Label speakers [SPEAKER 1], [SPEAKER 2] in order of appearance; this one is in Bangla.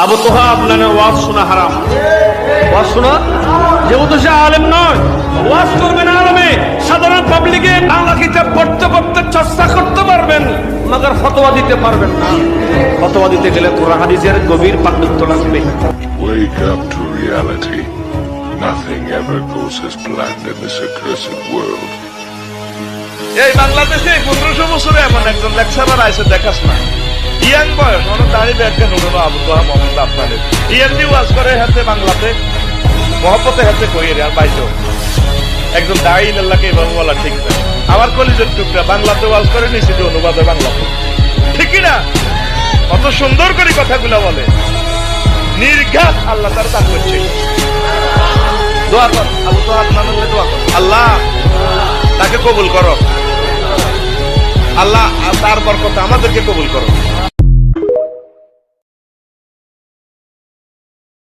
[SPEAKER 1] আবু তোহা আপনার ওয়াজ শোনা হারাম। ওয়াজ শোনা যেহেতু সে আলেম নয়, ওয়াজ করবেন আলেমে, সাধারণ পাবলিকে বাংলা কিতাব পড়তে পড়তে চর্চা করতে পারবেন, মাগার ফতোয়া দিতে পারবেন না। ফতোয়া দিতে গেলে কোরআন হাদিসের গভীর পাণ্ডিত্য লাগবে।
[SPEAKER 2] Wake up to reality. Nothing ever goes as planned in this accursed world.
[SPEAKER 3] এই বাংলাদেশে 1500 বছরে এমন একজন লেকচারার আছে দেখাস না, ইয়াং বয়স, অনেক দাঁড়িয়ে ব্যাখ্যা করলো আবু তোহা মোহাম্মদ আপনাদের ইয়াংলি ওয়াজ করে হাতে বাংলাতে মহব্বতে হাতে কইয়ে আর বাইতেও একজন দাঁড়িয়ে আল্লাহকে এভাবে বলা ঠিক না। আমার কলিজের টুকরা বাংলাতে ওয়াজ করে নিয়েছি যে অনুবাদে বাংলাতে, ঠিক না? কত সুন্দর করে কথাগুলো বলে, নির্ঘাত আল্লাহ তার দান করছে। দোয়া কর আবু তোহা আপনাদের দোয়া কর, আল্লাহ তাকে কবুল করো, আল্লাহ তার বরকতে আমাদেরকে কবুল করো।